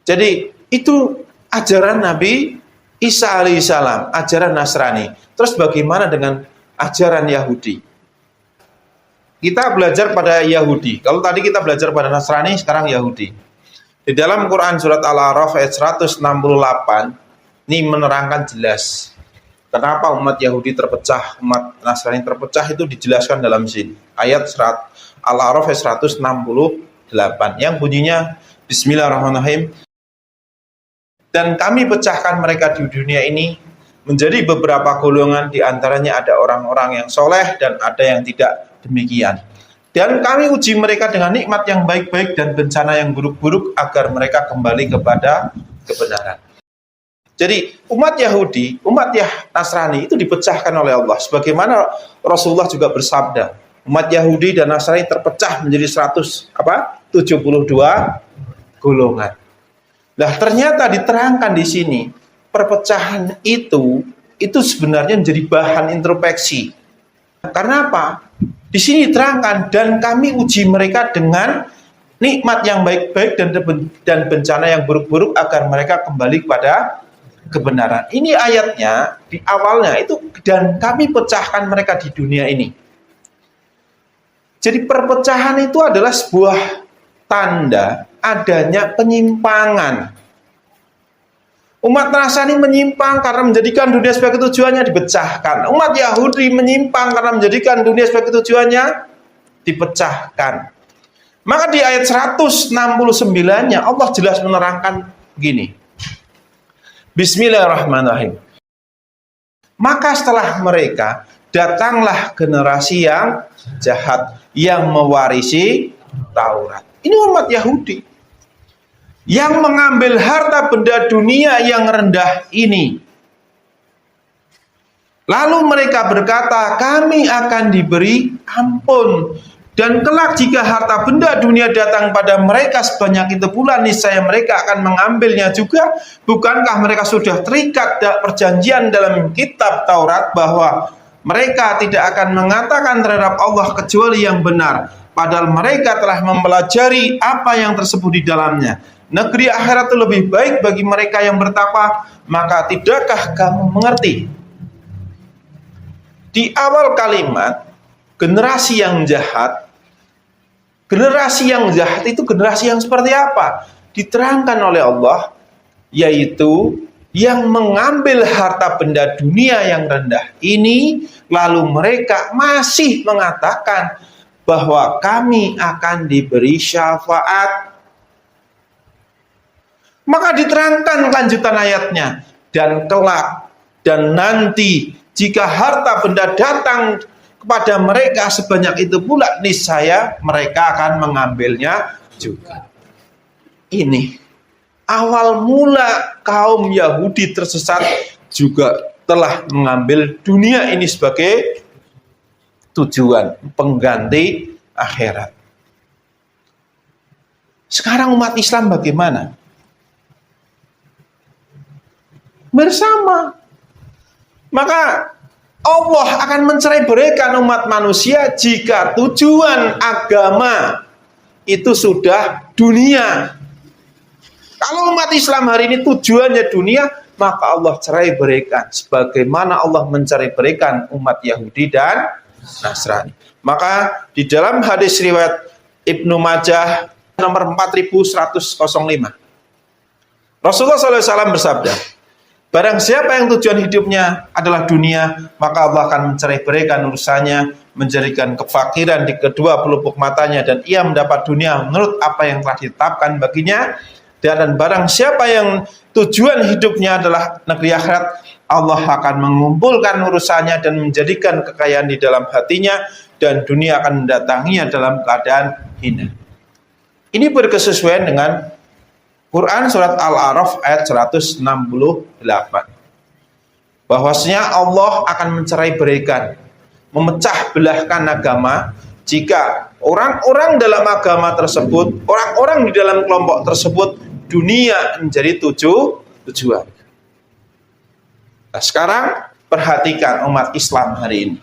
Jadi itu ajaran Nabi Isa alaihissalam, ajaran Nasrani. Terus bagaimana dengan ajaran Yahudi? Kita belajar pada Yahudi. Kalau tadi kita belajar pada Nasrani, sekarang Yahudi. Di dalam Quran surat Al-A'raf ayat 168, ini menerangkan jelas kenapa umat Yahudi terpecah, umat Nasrani terpecah, itu dijelaskan dalam sini. Ayat Al-A'raf ayat 168 yang bunyinya Bismillahirrahmanirrahim. Dan kami pecahkan mereka di dunia ini menjadi beberapa golongan, di antaranya ada orang-orang yang soleh dan ada yang tidak demikian. Dan kami uji mereka dengan nikmat yang baik-baik dan bencana yang buruk-buruk agar mereka kembali kepada kebenaran. Jadi umat Yahudi, umat Nasrani itu dipecahkan oleh Allah. Sebagaimana Rasulullah juga bersabda, umat Yahudi dan Nasrani terpecah menjadi 172 golongan. Nah, ternyata diterangkan di sini perpecahan itu sebenarnya menjadi bahan introspeksi. Karena apa? Di sini diterangkan, dan kami uji mereka dengan nikmat yang baik-baik dan bencana yang buruk-buruk agar mereka kembali kepada kebenaran. Ini ayatnya di awalnya itu, dan kami pecahkan mereka di dunia ini. Jadi perpecahan itu adalah sebuah tanda adanya penyimpangan. Umat Nasrani menyimpang karena menjadikan dunia sebagai tujuannya, dipecahkan. Umat Yahudi menyimpang karena menjadikan dunia sebagai tujuannya, dipecahkan. Maka di ayat 169-nya Allah jelas menerangkan begini. Bismillahirrahmanirrahim. Maka setelah mereka datanglah generasi yang jahat yang mewarisi Taurat. Ini umat Yahudi yang mengambil harta benda dunia yang rendah ini. Lalu mereka berkata, kami akan diberi ampun. Dan kelak jika harta benda dunia datang pada mereka sebanyak itu pula, niscaya mereka akan mengambilnya juga. Bukankah mereka sudah terikat perjanjian dalam kitab Taurat bahwa mereka tidak akan mengatakan terhadap Allah kecuali yang benar, padahal mereka telah mempelajari apa yang tersebut di dalamnya. Negeri akhirat itu lebih baik bagi mereka yang bertakwa. Maka tidakkah kamu mengerti? Di awal kalimat generasi yang jahat itu generasi yang seperti apa? Diterangkan oleh Allah, yaitu yang mengambil harta benda dunia yang rendah ini, lalu mereka masih mengatakan bahwa kami akan diberi syafaat. Maka diterangkan lanjutan ayatnya, dan kelak dan nanti jika harta benda datang kepada mereka sebanyak itu pula, niscaya mereka akan mengambilnya juga. Ini awal mula kaum Yahudi tersesat juga telah mengambil dunia ini sebagai tujuan pengganti akhirat. Sekarang umat Islam bagaimana? Bersama. Maka Allah akan mencerai-beraikan umat manusia jika tujuan agama itu sudah dunia. Kalau umat Islam hari ini tujuannya dunia, maka Allah cerai-beraikan sebagaimana Allah mencerai-beraikan umat Yahudi dan Nasrani. Maka di dalam hadis riwayat Ibnu Majah nomor 4105, Rasulullah SAW bersabda, barang siapa yang tujuan hidupnya adalah dunia, maka Allah akan mencerai-beraikan urusannya, menjadikan kefakiran di kedua pelupuk matanya, dan ia mendapat dunia menurut apa yang telah ditetapkan baginya. Dan barang siapa yang tujuan hidupnya adalah negeri akhirat, Allah akan mengumpulkan urusannya dan menjadikan kekayaan di dalam hatinya, dan dunia akan mendatanginya dalam keadaan hina. Ini berkesesuaian dengan Quran surat Al-A'raf ayat 168. Bahwasanya Allah akan mencerai-beraikan, memecah belahkan agama jika orang-orang dalam agama tersebut, orang-orang di dalam kelompok tersebut, dunia menjadi tujuan. Nah, sekarang perhatikan umat Islam hari ini.